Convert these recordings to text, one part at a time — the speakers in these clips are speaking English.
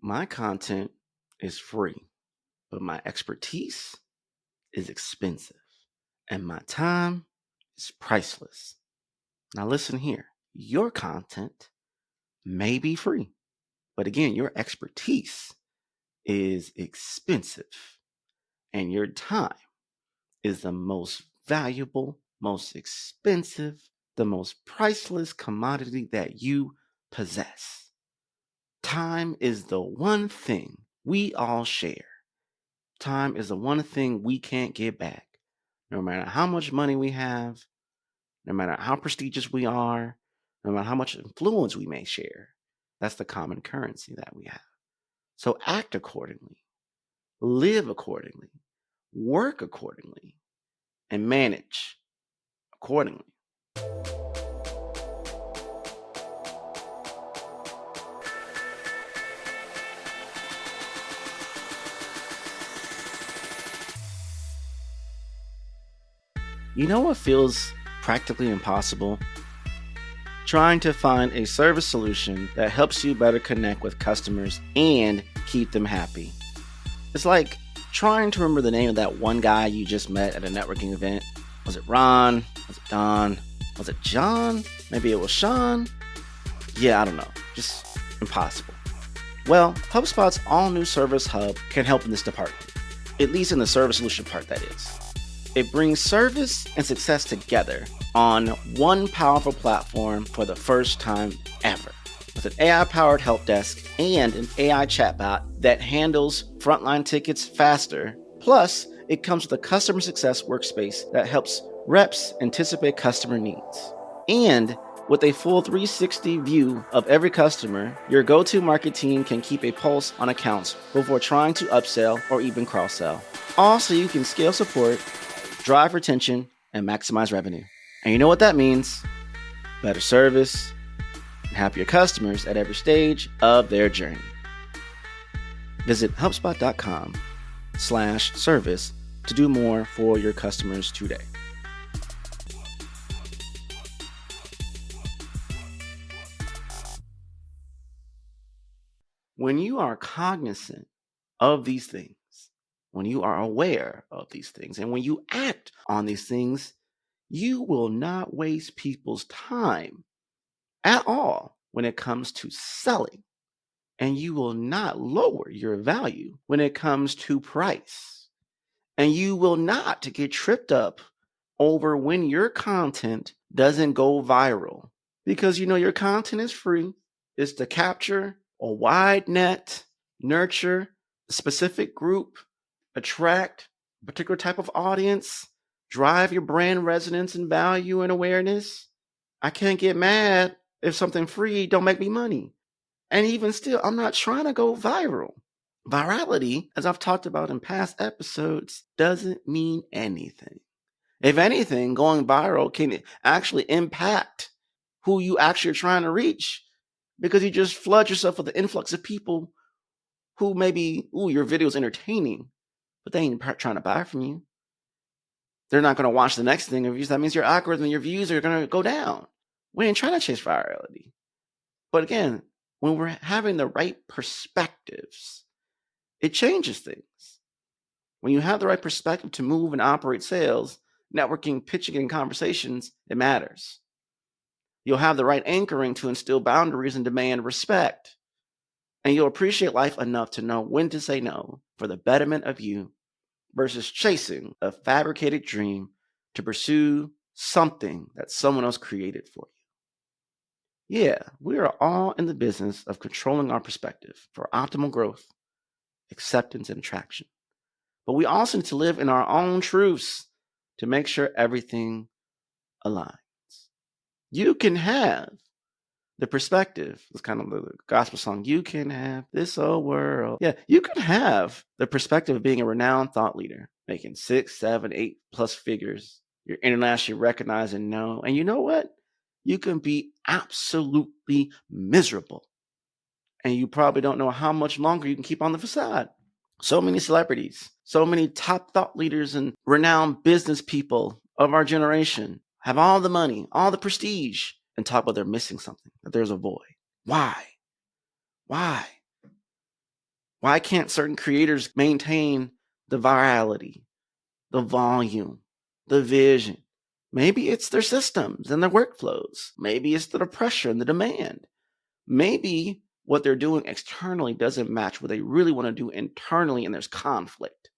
My content is free, but my expertise is expensive, and my time is priceless. Now, listen here, your content may be free, but again, your expertise is expensive, and your time is the most valuable, most expensive, the most priceless commodity that you possess. Time is the one thing we all share. Time is the one thing we can't get back. No matter how much money we have, no matter how prestigious we are, no matter how much influence we may share, that's the common currency that we have. So act accordingly, live accordingly, work accordingly, and manage accordingly. You know what feels practically impossible? Trying to find a service solution that helps you better connect with customers and keep them happy. It's like trying to remember the name of that one guy you just met at a networking event. Was it Ron? Was it Don? Was it John? Maybe it was Sean? Yeah, I don't know. Just impossible. Well, HubSpot's all-new Service Hub can help in this department, at least in the service solution part, that is. It brings service and success together on one powerful platform for the first time ever. With an AI-powered help desk and an AI chatbot that handles frontline tickets faster. Plus, it comes with a customer success workspace that helps reps anticipate customer needs. And with a full 360 view of every customer, your go-to market team can keep a pulse on accounts before trying to upsell or even cross-sell. Also, you can scale support, drive retention, and maximize revenue. And you know what that means? Better service and happier customers at every stage of their journey. Visit HubSpot.com/service to do more for your customers today. When you are cognizant of these things, when you are aware of these things, and when you act on these things, you will not waste people's time at all when it comes to selling. And you will not lower your value when it comes to price. And you will not get tripped up over when your content doesn't go viral. Because your content is free. It's to capture a wide net, nurture a specific group, attract a particular type of audience, drive your brand resonance and value and awareness. I can't get mad if something free don't make me money. And even still, I'm not trying to go viral. Virality, as I've talked about in past episodes, doesn't mean anything. If anything, going viral can actually impact who you actually are trying to reach, because you just flood yourself with the influx of people who maybe, your video is entertaining, but they ain't trying to buy from you. They're not going to watch the next thing of you. That means your algorithm and your views are going to go down. We ain't trying to chase virality. But again, when we're having the right perspectives, it changes things. When you have the right perspective to move and operate sales, networking, pitching, and conversations, it matters. You'll have the right anchoring to instill boundaries and demand respect. And you'll appreciate life enough to know when to say no for the betterment of you versus chasing a fabricated dream to pursue something that someone else created for you. Yeah, we are all in the business of controlling our perspective for optimal growth, acceptance, and attraction. But we also need to live in our own truths to make sure everything aligns. You can have the perspective. It's kind of the gospel song. You can have this old world. Yeah, you can have the perspective of being a renowned thought leader, making 6, 7, 8+ figures. You're internationally recognized and known. And you know what? You can be absolutely miserable. And you probably don't know how much longer you can keep on the facade. So many celebrities, so many top thought leaders and renowned business people of our generation have all the money, all the prestige, and talk about they're missing something, that there's a void. Why? Why can't certain creators maintain the virality, the volume, the vision? Maybe it's their systems and their workflows. Maybe it's the pressure and the demand. Maybe what they're doing externally doesn't match what they really want to do internally, and there's conflict.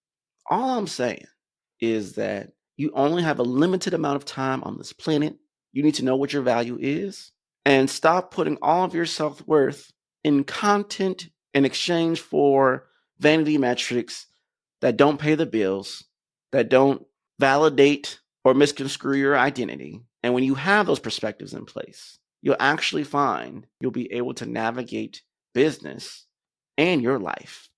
All I'm saying is that you only have a limited amount of time on this planet. You need to know what your value is and stop putting all of your self-worth in content in exchange for vanity metrics that don't pay the bills, that don't validate or misconstrue your identity. And when you have those perspectives in place, you'll actually find you'll be able to navigate business and your life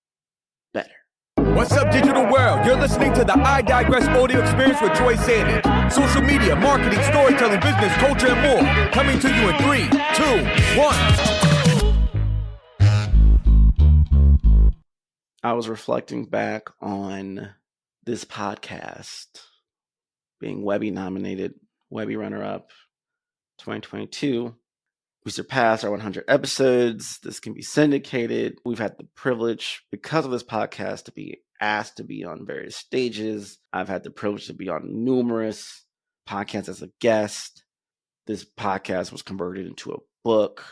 better. What's up, digital world? You're listening to the I Digress audio experience with Joy Sandidge. Social media, marketing, storytelling, business, culture, and more. Coming to you in 3, 2, 1. I was reflecting back on this podcast being Webby nominated, Webby runner-up 2022. We surpassed our 100 episodes. This can be syndicated. We've had the privilege, because of this podcast, to be asked to be on various stages. I've had the privilege to be on numerous podcasts as a guest. This podcast was converted into a book.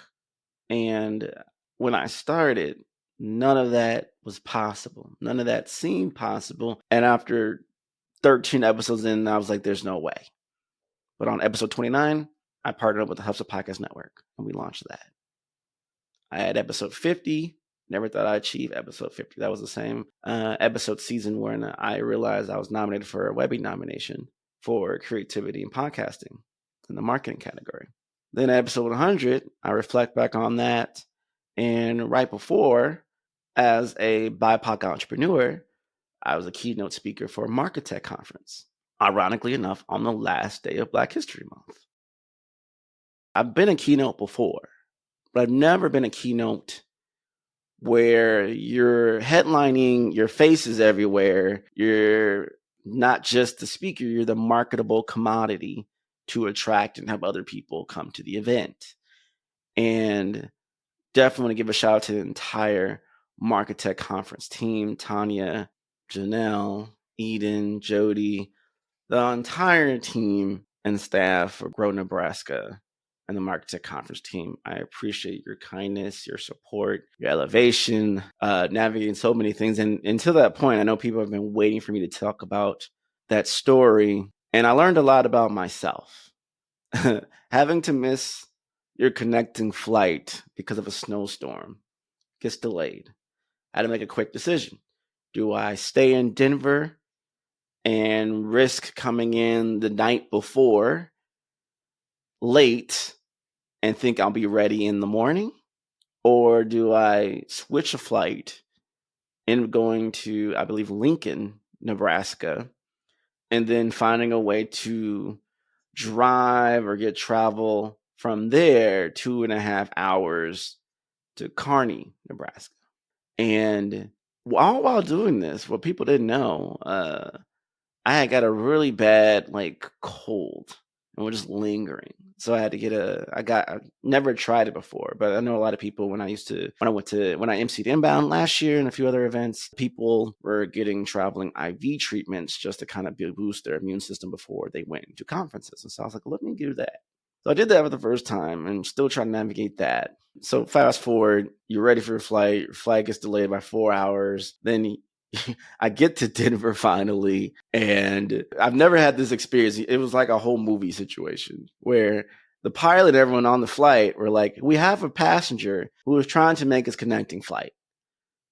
And when I started, none of that was possible. None of that seemed possible. And after 13 episodes in, I was like, there's no way. But on episode 29, I partnered up with the Hustle Podcast Network, and we launched that. I had episode 50. Never thought I'd achieve episode 50. That was the same episode season when I realized I was nominated for a Webby nomination for creativity and podcasting in the marketing category. Then episode 100, I reflect back on that. And right before, as a BIPOC entrepreneur, I was a keynote speaker for MarkeTech Conference. Ironically enough, on the last day of Black History Month. I've been a keynote before, but I've never been a keynote where you're headlining, your face is everywhere. You're not just the speaker, you're the marketable commodity to attract and have other people come to the event. And definitely want to give a shout out to the entire MarkeTech Conference team, Tanya, Janelle, Eden, Jody, the entire team and staff for Grow Nebraska and the MarkeTech Conference team. I appreciate your kindness, your support, your elevation, navigating so many things. And until that point, I know people have been waiting for me to talk about that story. And I learned a lot about myself. Having to miss your connecting flight because of a snowstorm gets delayed. I had to make a quick decision. Do I stay in Denver and risk coming in the night before late and think I'll be ready in the morning? Or do I switch a flight and going to, I believe, Lincoln, Nebraska, and then finding a way to drive or get travel from there 2.5 hours to Kearney, Nebraska? And all while doing this, what people didn't know, I had got a really bad cold and was just lingering. So I had to get I never tried it before, but I know a lot of people when I emceed Inbound last year and a few other events, people were getting traveling IV treatments just to kind of boost their immune system before they went into conferences. And so I was like, let me do that. So I did that for the first time and still trying to navigate that. So fast forward, you're ready for your flight gets delayed by 4 hours. Then I get to Denver finally, and I've never had this experience. It was like a whole movie situation where the pilot and everyone on the flight were like, we have a passenger who is trying to make his connecting flight.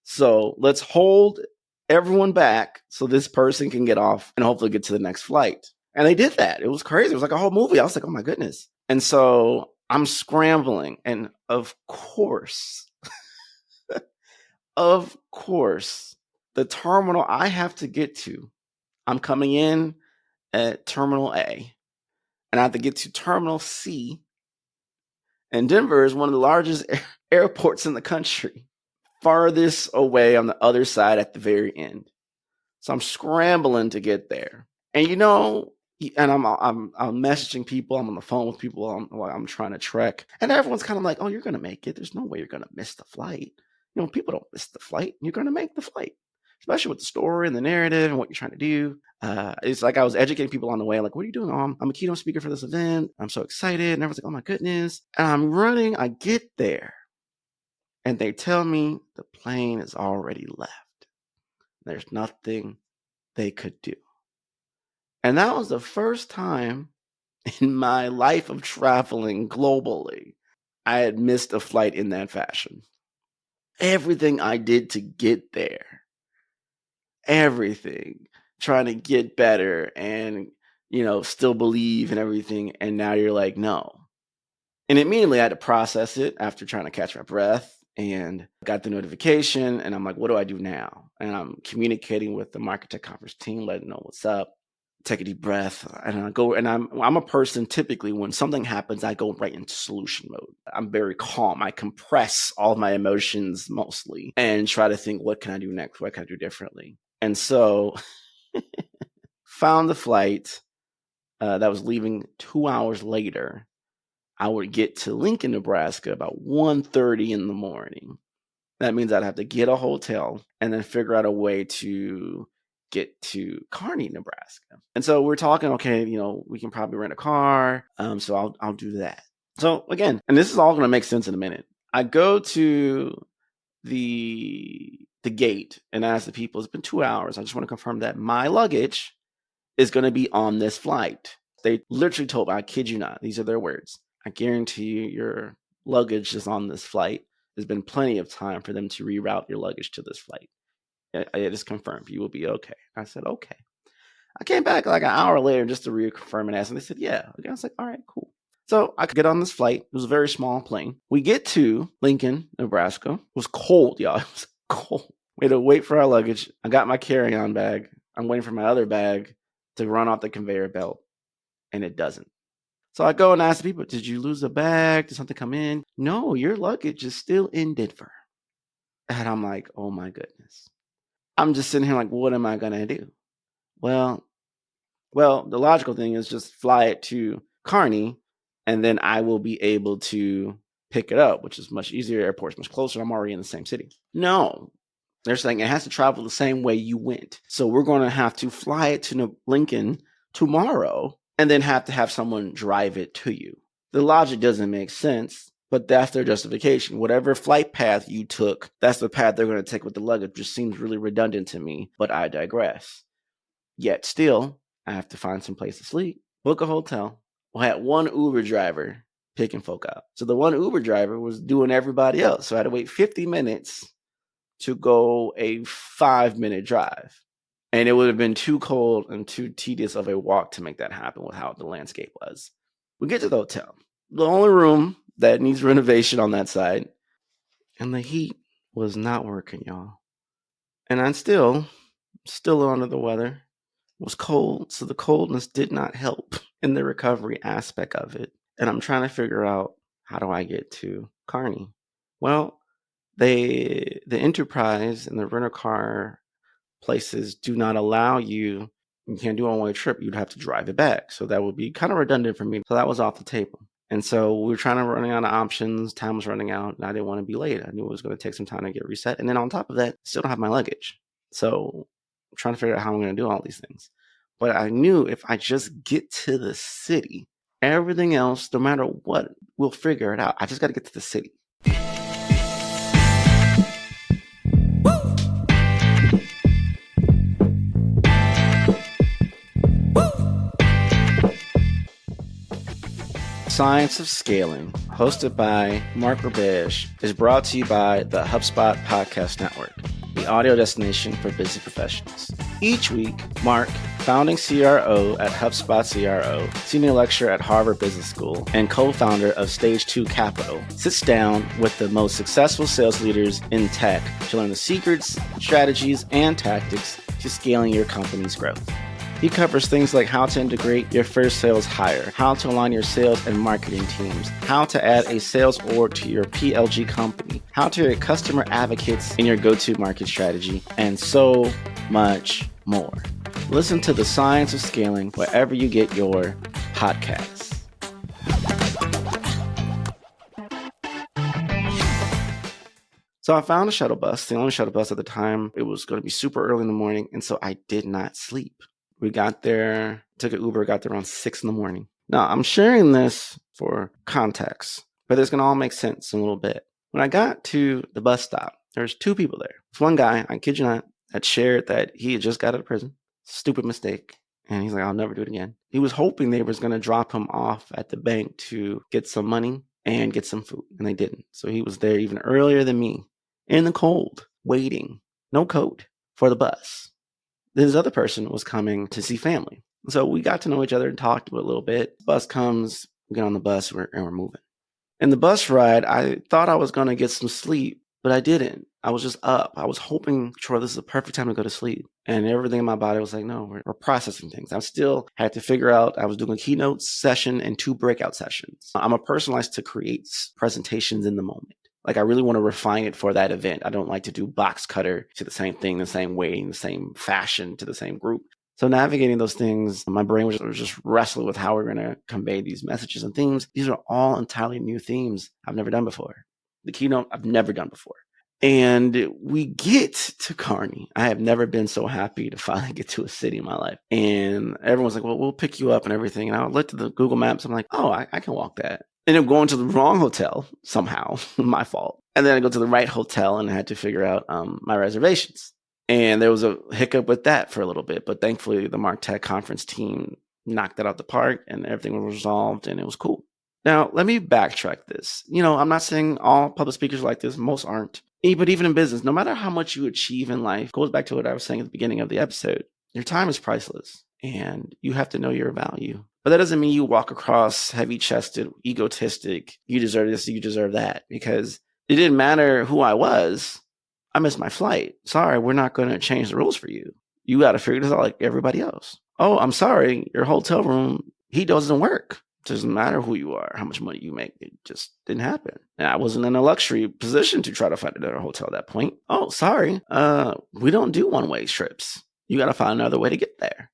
So let's hold everyone back so this person can get off and hopefully get to the next flight. And they did that. It was crazy. It was like a whole movie. I was like, oh my goodness. And so I'm scrambling. And of course, the terminal I have to get to, I'm coming in at Terminal A, and I have to get to Terminal C. And Denver is one of the largest airports in the country, farthest away on the other side at the very end. So I'm scrambling to get there. And and I'm messaging people. I'm on the phone with people while I'm trying to trek. And everyone's kind of like, oh, you're going to make it. There's no way you're going to miss the flight. People don't miss the flight. You're going to make the flight, especially with the story and the narrative and what you're trying to do. It's like I was educating people on the way. Like, what are you doing? Oh, I'm a keynote speaker for this event. I'm so excited. And everyone's like, oh my goodness. And I'm running. I get there and they tell me the plane is already left. There's nothing they could do. And that was the first time in my life of traveling globally I had missed a flight in that fashion. Everything I did to get there, everything, trying to get better and, still believe in everything. And now you're like, no. And immediately I had to process it after trying to catch my breath and got the notification. And I'm like, what do I do now? And I'm communicating with the MarkeTech Conference team, letting them know what's up. Take a deep breath, and I go, and I'm a person, typically when something happens, I go right into solution mode. I'm very calm. I compress all of my emotions mostly and try to think, what can I do next? What can I do differently? And so found the flight that was leaving 2 hours later. I would get to Lincoln, Nebraska about 1:30 in the morning. That means I'd have to get a hotel and then figure out a way to get to Kearney, Nebraska. And so we're talking, okay, we can probably rent a car. So I'll do that. So again, and this is all going to make sense in a minute. I go to the gate and ask the people, it's been 2 hours. I just want to confirm that my luggage is going to be on this flight. They literally told me, I kid you not, these are their words. I guarantee you your luggage is on this flight. There's been plenty of time for them to reroute your luggage to this flight. It is confirmed. You will be okay. I said, okay. I came back like an hour later just to reconfirm and ask. And they said, yeah. I was like, all right, cool. So I could get on this flight. It was a very small plane. We get to Lincoln, Nebraska. It was cold, y'all. It was cold. We had to wait for our luggage. I got my carry-on bag. I'm waiting for my other bag to run off the conveyor belt. And it doesn't. So I go and ask the people, did you lose a bag? Did something come in? No, your luggage is still in Denver. And I'm like, oh my goodness. I'm just sitting here like, what am I going to do? Well, the logical thing is just fly it to Kearney, and then I will be able to pick it up, which is much easier. Airport's much closer. I'm already in the same city. No, they're saying it has to travel the same way you went. So we're going to have to fly it to Lincoln tomorrow and then have to have someone drive it to you. The logic doesn't make sense. But that's their justification. Whatever flight path you took, that's the path they're going to take with the luggage. Just seems really redundant to me, but I digress. Yet still, I have to find some place to sleep, book a hotel. I had one Uber driver picking folk up. So the one Uber driver was doing everybody else. So I had to wait 50 minutes to go a 5-minute drive. And it would have been too cold and too tedious of a walk to make that happen with how the landscape was. We get to the hotel. The only room that needs renovation on that side. And the heat was not working, y'all. And I'm still under the weather. It was cold, so the coldness did not help in the recovery aspect of it. And I'm trying to figure out, how do I get to Kearney? Well, the Enterprise and the rental car places do not allow you can't do a one-way trip. You'd have to drive it back. So that would be kind of redundant for me. So that was off the table. And so we were trying to run out of options. Time was running out, and I didn't want to be late. I knew it was going to take some time to get reset. And then on top of that, still don't have my luggage. So I'm trying to figure out how I'm going to do all these things. But I knew if I just get to the city, everything else, no matter what, we'll figure it out. I just got to get to the city. Science of Scaling, hosted by Mark Rubesh, is brought to you by the HubSpot Podcast Network, the audio destination for busy professionals. Each week, Mark, founding CRO at HubSpot CRO, senior lecturer at Harvard Business School, and co-founder of Stage 2 Capital, sits down with the most successful sales leaders in tech to learn the secrets, strategies, and tactics to scaling your company's growth. He covers things like how to integrate your first sales hire, how to align your sales and marketing teams, how to add a sales org to your PLG company, how to get customer advocates in your go-to-market strategy, and so much more. Listen to The Science of Scaling wherever you get your podcasts. So I found a shuttle bus, the only shuttle bus at the time. It was going to be super early in the morning, and so I did not sleep. We got there, took an Uber, got there around 6 in the morning. Now, I'm sharing this for context, but it's going to all make sense in a little bit. When I got to the bus stop, there's 2 people there. There's one guy, I kid you not, had shared that he had just got out of prison. Stupid mistake. And he's like, I'll never do it again. He was hoping they was going to drop him off at the bank to get some money and get some food, and they didn't. So he was there even earlier than me in the cold, waiting, no coat, for the bus. This other person was coming to see family. So we got to know each other and talked a little bit. Bus comes, we get on the bus, and we're moving. In the bus ride, I thought I was going to get some sleep, but I didn't. I was just up. I was hoping, Troy, this is the perfect time to go to sleep. And everything in my body was like, no, we're processing things. I still had to figure out, I was doing a keynote session and 2 breakout sessions. I'm a person who likes to create presentations in the moment. Like I really want to refine it for that event. I don't like to do box cutter to the same thing, the same way, in the same fashion to the same group. So navigating those things, my brain was just wrestling with how we're going to convey these messages and themes. These are all entirely new themes I've never done before. The keynote I've never done before. And we get to Kearney. I have never been so happy to finally get to a city in my life. And everyone's like, well, we'll pick you up and everything. And I looked at the Google Maps. I'm like, oh, I can walk that. And I'm going to the wrong hotel somehow, my fault. And then I go to the right hotel and I had to figure out my reservations. And there was a hiccup with that for a little bit. But thankfully, the MarkeTech Conference team knocked that out the park and everything was resolved and it was cool. Now, let me backtrack this. I'm not saying all public speakers are like this. Most aren't. But even in business, no matter how much you achieve in life, goes back to what I was saying at the beginning of the episode, your time is priceless and you have to know your value. But that doesn't mean you walk across heavy-chested, egotistic, you deserve this, you deserve that, because it didn't matter who I was. I missed my flight. Sorry, we're not going to change the rules for you. You got to figure this out like everybody else. Oh, I'm sorry, your hotel room, he doesn't work. It doesn't matter who you are, how much money you make. It just didn't happen. And I wasn't in a luxury position to try to find another hotel at that point. Oh, sorry. We don't do one-way trips. You got to find another way to get there.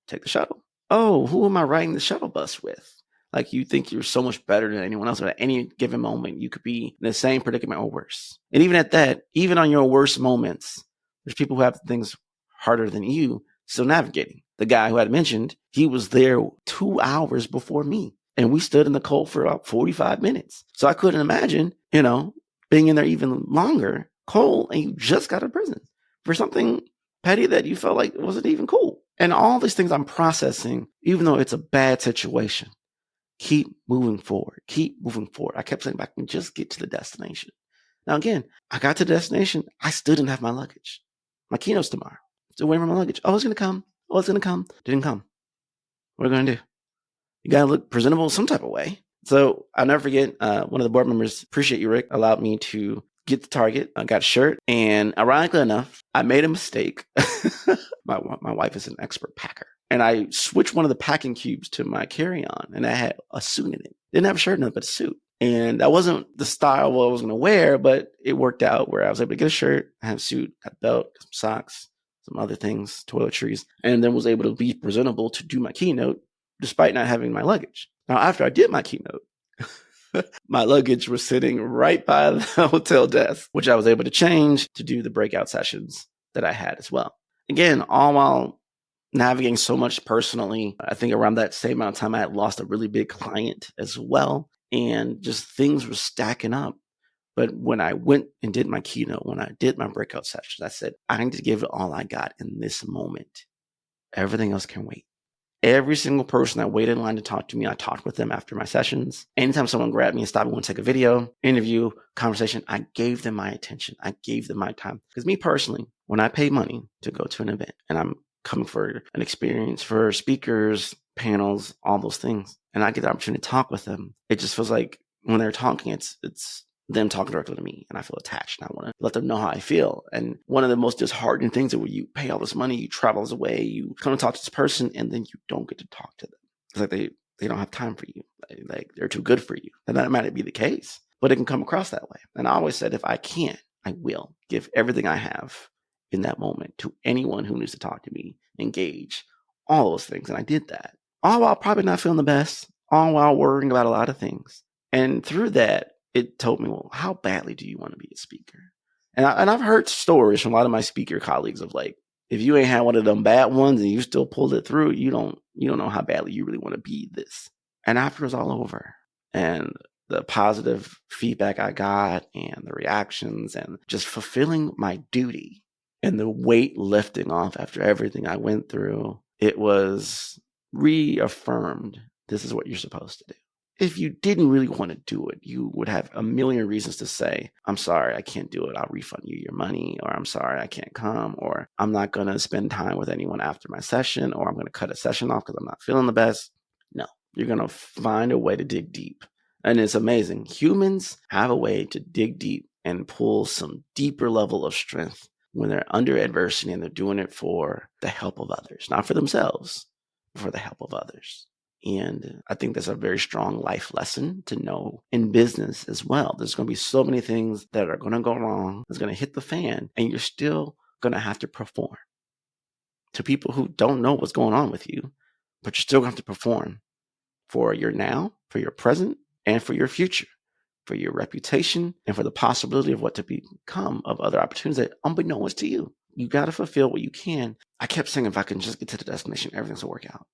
Take the shuttle. Oh, who am I riding the shuttle bus with? Like you think you're so much better than anyone else, but at any given moment, you could be in the same predicament or worse. And even at that, even on your worst moments, there's people who have things harder than you still navigating. The guy who I had mentioned, he was there 2 hours before me. And we stood in the cold for about 45 minutes. So I couldn't imagine, being in there even longer, cold, and you just got out of prison for something petty that you felt like wasn't even cool. And all these things I'm processing, even though it's a bad situation, keep moving forward. Keep moving forward. I kept saying, I can just get to the destination. Now, again, I got to the destination. I still didn't have my luggage. My keynote's tomorrow. Still waiting for my luggage. Oh, it's going to come. Oh, it's going to come. Didn't come. What are we going to do? You got to look presentable some type of way. So I'll never forget, one of the board members, appreciate you, Rick, allowed me to get the Target. I got a shirt. And ironically enough, I made a mistake. My wife is an expert packer. And I switched one of the packing cubes to my carry-on. And I had a suit in it. Didn't have a shirt in it, but a suit. And that wasn't the style I was going to wear, but it worked out where I was able to get a shirt, I had a suit, got a belt, some socks, some other things, toiletries, and then was able to be presentable to do my keynote despite not having my luggage. Now, after I did my keynote, my luggage was sitting right by the hotel desk, which I was able to change to do the breakout sessions that I had as well. Again, all while navigating so much personally. I think around that same amount of time, I had lost a really big client as well. And just things were stacking up. But when I went and did my keynote, when I did my breakout sessions, I said, I need to give it all I got in this moment. Everything else can wait. Every single person that waited in line to talk to me, I talked with them after my sessions. Anytime someone grabbed me and stopped me, want to take a video, interview, conversation, I gave them my attention. I gave them my time. Because me personally, when I pay money to go to an event and I'm coming for an experience, for speakers, panels, all those things, and I get the opportunity to talk with them, it just feels like when they're talking, it's them talking directly to me, and I feel attached, and I want to let them know how I feel. And one of the most disheartening things is when you pay all this money, you travel all this away, you come to talk to this person, and then you don't get to talk to them. It's like they don't have time for you. Like they're too good for you. And that might be the case, but it can come across that way. And I always said, if I can, I will give everything I have in that moment to anyone who needs to talk to me, engage, all those things. And I did that. All while probably not feeling the best, all while worrying about a lot of things. And through that, it told me, well, how badly do you want to be a speaker? And I've heard stories from a lot of my speaker colleagues of like, if you ain't had one of them bad ones and you still pulled it through, you don't know how badly you really want to be this. And after it's all over, and the positive feedback I got and the reactions and just fulfilling my duty and the weight lifting off after everything I went through, it was reaffirmed. This is what you're supposed to do. If you didn't really want to do it, you would have a million reasons to say, I'm sorry, I can't do it. I'll refund you your money, or I'm sorry, I can't come, or I'm not going to spend time with anyone after my session, or I'm going to cut a session off because I'm not feeling the best. No, you're going to find a way to dig deep. And it's amazing. Humans have a way to dig deep and pull some deeper level of strength when they're under adversity and they're doing it for the help of others, not for themselves, but for the help of others. And I think that's a very strong life lesson to know in business as well. There's going to be so many things that are going to go wrong. It's going to hit the fan, and you're still going to have to perform. To people who don't know what's going on with you, but you're still going to have to perform for your now, for your present, and for your future, for your reputation, and for the possibility of what to become of other opportunities that unbeknownst to you. You got to fulfill what you can. I kept saying, if I can just get to the destination, everything's going to work out.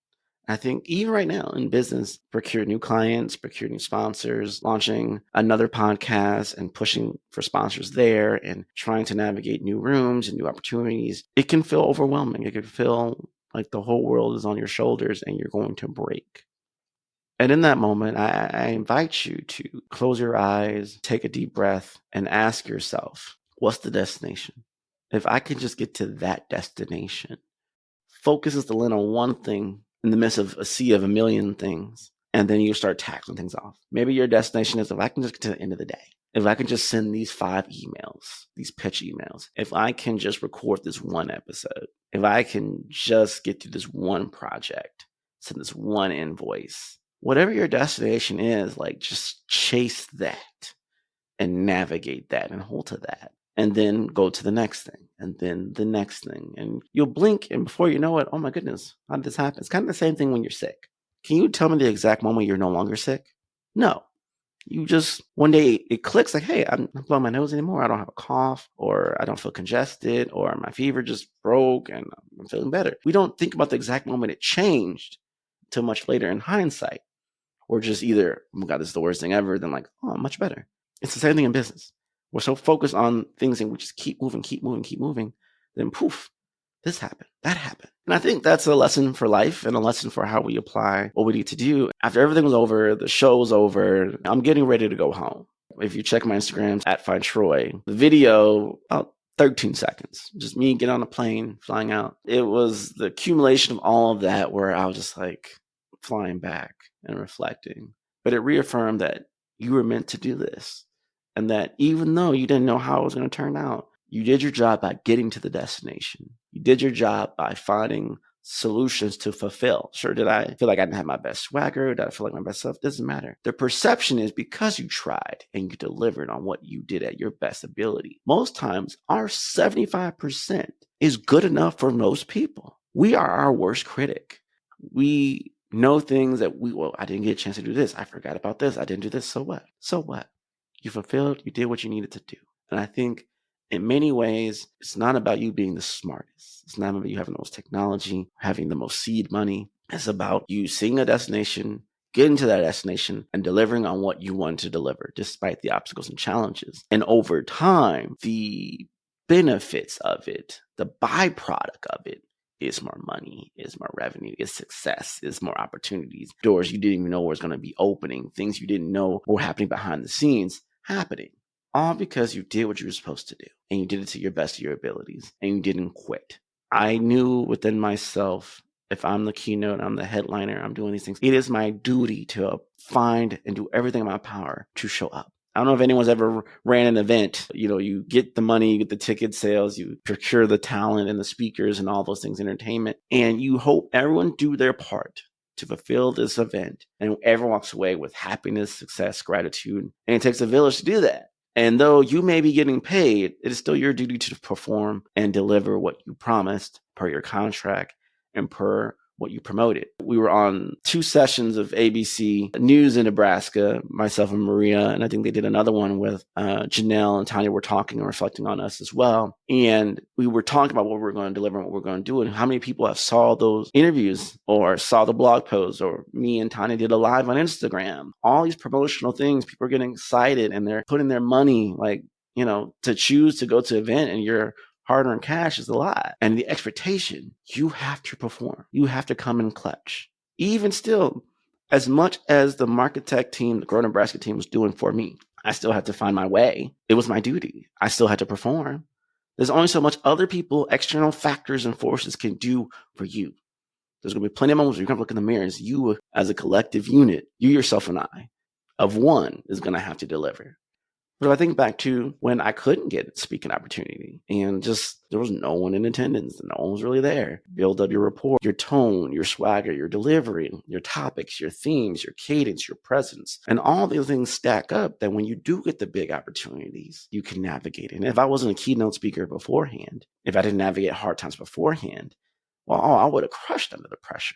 I think even right now in business, procure new clients, procure new sponsors, launching another podcast and pushing for sponsors there and trying to navigate new rooms and new opportunities, it can feel overwhelming. It can feel like the whole world is on your shoulders and you're going to break. And in that moment, I invite you to close your eyes, take a deep breath, and ask yourself, what's the destination? If I can just get to that destination, focus is the lens on one thing in the midst of a sea of a million things, and then you start tackling things off. Maybe your destination is, if I can just get to the end of the day, if I can just send these 5 emails, these pitch emails, if I can just record this one episode, if I can just get through this one project, send this one invoice, whatever your destination is, like just chase that and navigate that and hold to that. And then go to the next thing, and then the next thing. And you'll blink, and before you know it, oh my goodness, how did this happen? It's kind of the same thing when you're sick. Can you tell me the exact moment you're no longer sick? No. You just, one day it clicks like, hey, I'm not blowing my nose anymore. I don't have a cough, or I don't feel congested, or my fever just broke and I'm feeling better. We don't think about the exact moment it changed till much later in hindsight. Or just either, oh my God, this is the worst thing ever, then like, oh, I'm much better. It's the same thing in business. We're so focused on things and we just keep moving, then poof, this happened, that happened. And I think that's a lesson for life and a lesson for how we apply what we need to do. After everything was over, the show was over, I'm getting ready to go home. If you check my Instagram at Find Troy, the video, about 13 seconds, just me getting on a plane, flying out. It was the accumulation of all of that where I was just like flying back and reflecting. But it reaffirmed that you were meant to do this. And that even though you didn't know how it was going to turn out, you did your job by getting to the destination. You did your job by finding solutions to fulfill. Sure, did I feel like I didn't have my best swagger? Did I feel like my best self? Doesn't matter. The perception is because you tried and you delivered on what you did at your best ability. Most times, our 75% is good enough for most people. We are our worst critic. We know things that I didn't get a chance to do this. I forgot about this. I didn't do this. So what? So what? You fulfilled, you did what you needed to do. And I think in many ways, it's not about you being the smartest. It's not about you having the most technology, having the most seed money. It's about you seeing a destination, getting to that destination, and delivering on what you want to deliver, despite the obstacles and challenges. And over time, the benefits of it, the byproduct of it, is more money, is more revenue, is success, is more opportunities, doors you didn't even know was going to be opening, things you didn't know were happening behind the scenes happening. All because you did what you were supposed to do, and you did it to your best of your abilities, and you didn't quit. I knew within myself, if I'm the keynote, I'm the headliner, I'm doing these things, it is my duty to find and do everything in my power to show up. I don't know if anyone's ever ran an event. You get the money, you get the ticket sales, you procure the talent and the speakers and all those things, entertainment, and you hope everyone do their part to fulfill this event, and everyone walks away with happiness, success, gratitude, and it takes a village to do that. And though you may be getting paid, it is still your duty to perform and deliver what you promised per your contract and per what you promoted. We were on 2 sessions of ABC News in Nebraska, myself and Maria, and I think they did another one with Janelle and Tanya were talking and reflecting on us as well. And we were talking about what we were going to deliver and what we are going to do, and how many people have saw those interviews or saw the blog posts, or me and Tanya did a live on Instagram. All these promotional things, people are getting excited and they're putting their money, like, to choose to go to an event, and your hard-earned cash is a lot. And the expectation, you have to perform. You have to come in clutch. Even still, as much as the MarkeTech team, the Grow Nebraska team was doing for me, I still had to find my way. It was my duty. I still had to perform. There's only so much other people, external factors and forces can do for you. There's going to be plenty of moments where you're going to look in the mirror as you, as a collective unit, you yourself and I, of one, is going to have to deliver. So I think back to when I couldn't get a speaking opportunity, and just there was no one in attendance. No one was really there. Build up your rapport, your tone, your swagger, your delivery, your topics, your themes, your cadence, your presence, and all these things stack up that when you do get the big opportunities, you can navigate it. And if I wasn't a keynote speaker beforehand, if I didn't navigate hard times beforehand, well, I would have crushed under the pressure.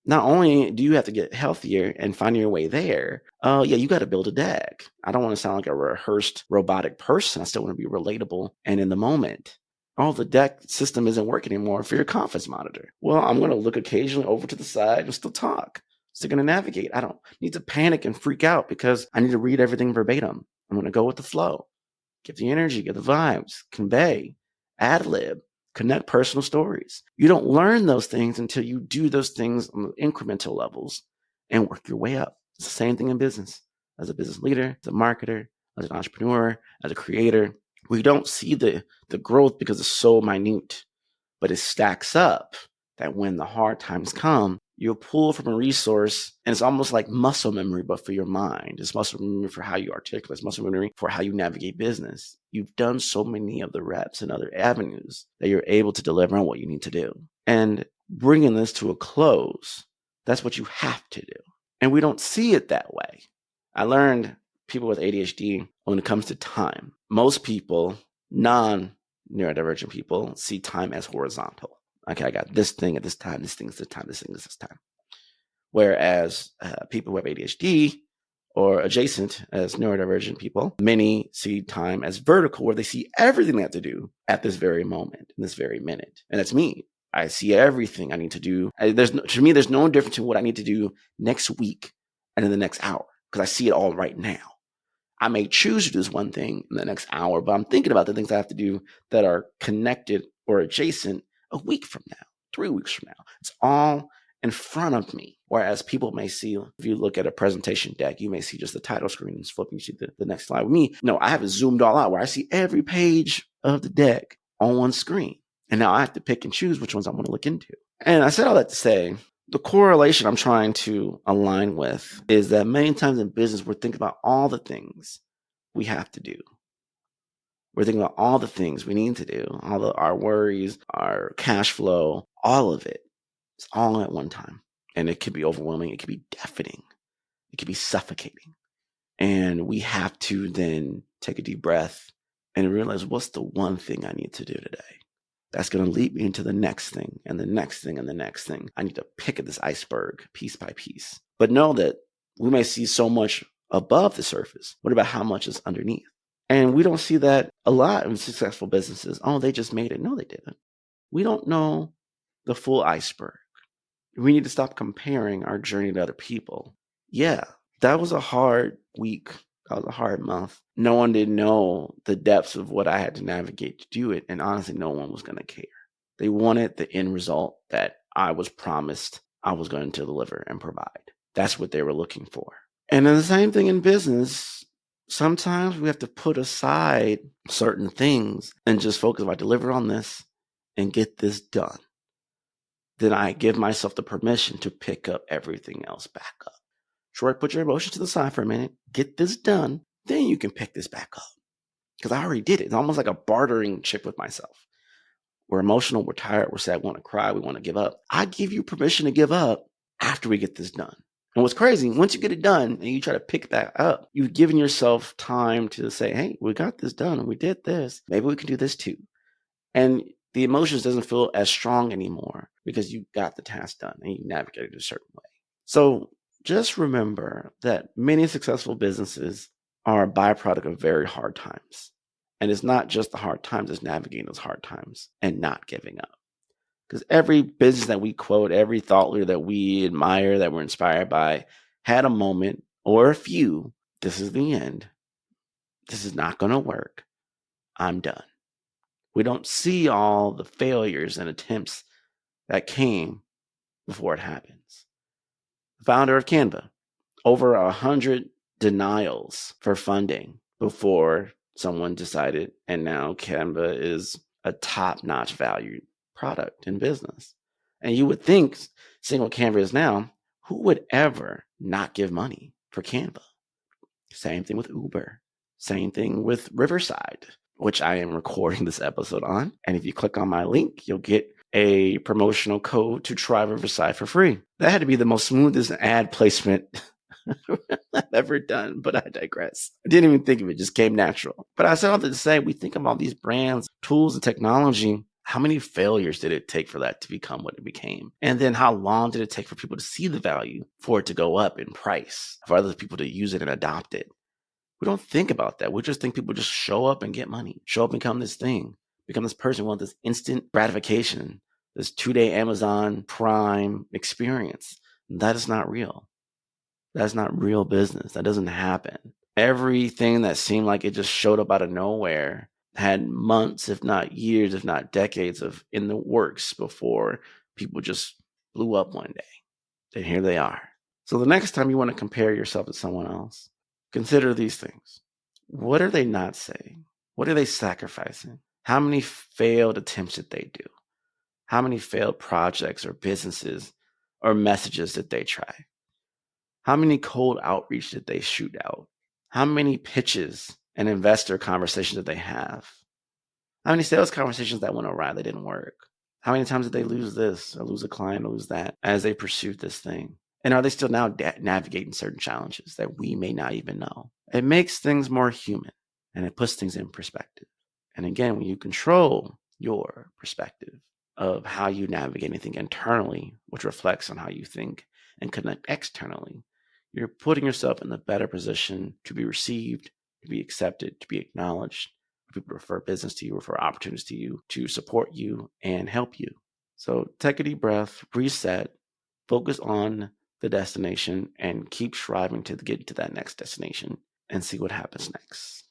Not only do you have to get healthier and find your way there, you got to build a deck. I don't want to sound like a rehearsed robotic person. I still want to be relatable and in the moment. The deck system isn't working anymore for your confidence monitor. Well, I'm going to look occasionally over to the side and still talk. Still going to navigate. I don't need to panic and freak out because I need to read everything verbatim. I'm going to go with the flow. Get the energy, get the vibes, convey, ad lib. Connect personal stories. You don't learn those things until you do those things on incremental levels and work your way up. It's the same thing in business. As a business leader, as a marketer, as an entrepreneur, as a creator, we don't see the growth because it's so minute, but it stacks up that when the hard times come, you'll pull from a resource, and it's almost like muscle memory, but for your mind. It's muscle memory for how you articulate. It's muscle memory for how you navigate business. You've done so many of the reps and other avenues that you're able to deliver on what you need to do. And bringing this to a close, that's what you have to do. And we don't see it that way. I learned people with ADHD, when it comes to time, most people, non-neurodivergent people, see time as horizontal. Okay, I got this thing at this time, this thing is this time, this thing is this time. Whereas people who have ADHD or adjacent as neurodivergent people, many see time as vertical, where they see everything they have to do at this very moment, in this very minute. And that's me. I see everything I need to do. To me, there's no difference in what I need to do next week and in the next hour, because I see it all right now. I may choose to do this one thing in the next hour, but I'm thinking about the things I have to do that are connected or adjacent a week from now, 3 weeks from now. It's all in front of me. Whereas people may see, if you look at a presentation deck, you may see just the title screen and flipping to the next slide. With me, no, I have it zoomed all out where I see every page of the deck on one screen. And now I have to pick and choose which ones I want to look into. And I said all that to say, the correlation I'm trying to align with is that many times in business, we're thinking about all the things we have to do. We're thinking about all the things we need to do, our worries, our cash flow, all of it. It's all at one time. And it could be overwhelming. It could be deafening. It could be suffocating. And we have to then take a deep breath and realize, what's the one thing I need to do today? That's going to lead me into the next thing and the next thing and the next thing. I need to pick at this iceberg piece by piece. But know that we may see so much above the surface. What about how much is underneath? And we don't see that a lot in successful businesses. Oh, they just made it. No, they didn't. We don't know the full iceberg. We need to stop comparing our journey to other people. Yeah, that was a hard week. That was a hard month. No one didn't know the depths of what I had to navigate to do it. And honestly, no one was going to care. They wanted the end result that I was promised I was going to deliver and provide. That's what they were looking for. And then the same thing in business. Sometimes we have to put aside certain things and just focus on, I deliver on this and get this done. Then I give myself the permission to pick up everything else back up. Troy, put your emotions to the side for a minute. Get this done. Then you can pick this back up. Because I already did it. It's almost like a bartering chip with myself. We're emotional. We're tired. We're sad. We want to cry. We want to give up. I give you permission to give up after we get this done. And what's crazy, once you get it done and you try to pick that up, you've given yourself time to say, hey, we got this done and we did this. Maybe we can do this too. And the emotions doesn't feel as strong anymore because you got the task done and you navigated a certain way. So just remember that many successful businesses are a byproduct of very hard times. And it's not just the hard times, it's navigating those hard times and not giving up. Because every business that we quote, every thought leader that we admire, that we're inspired by, had a moment or a few. This is the end. This is not going to work. I'm done. We don't see all the failures and attempts that came before it happens. The founder of Canva, over 100 denials for funding before someone decided, and now Canva is a top-notch valued product in business. And you would think, single Canva is now, who would ever not give money for Canva? Same thing with Uber. Same thing with Riverside, which I am recording this episode on. And if you click on my link, you'll get a promotional code to try Riverside for free. That had to be the most smoothest ad placement I've ever done, but I digress. I didn't even think of it, just came natural. But I said all that to say, we think of all these brands, tools, and technology. How many failures did it take for that to become what it became? And then how long did it take for people to see the value, for it to go up in price, for other people to use it and adopt it? We don't think about that. We just think people just show up and get money, show up and become this thing, become this person who wants this instant gratification, this 2-day Amazon Prime experience. That is not real. That's not real business. That doesn't happen. Everything that seemed like it just showed up out of nowhere had months, if not years, if not decades of in the works before people just blew up one day. And here they are. So the next time you want to compare yourself to someone else, consider these things. What are they not saying? What are they sacrificing? How many failed attempts did they do? How many failed projects or businesses or messages did they try? How many cold outreach did they shoot out? How many pitches and investor conversations did they have? How many sales conversations that went awry, they didn't work? How many times did they lose this or lose a client or lose that as they pursued this thing? And are they still now navigating certain challenges that we may not even know? It makes things more human and it puts things in perspective. And again, when you control your perspective of how you navigate anything internally, which reflects on how you think and connect externally, you're putting yourself in a better position to be received, to be accepted, to be acknowledged, for people to refer business to you, refer opportunities to you, to support you and help you. So take a deep breath, reset, focus on the destination, and keep striving to get to that next destination and see what happens next.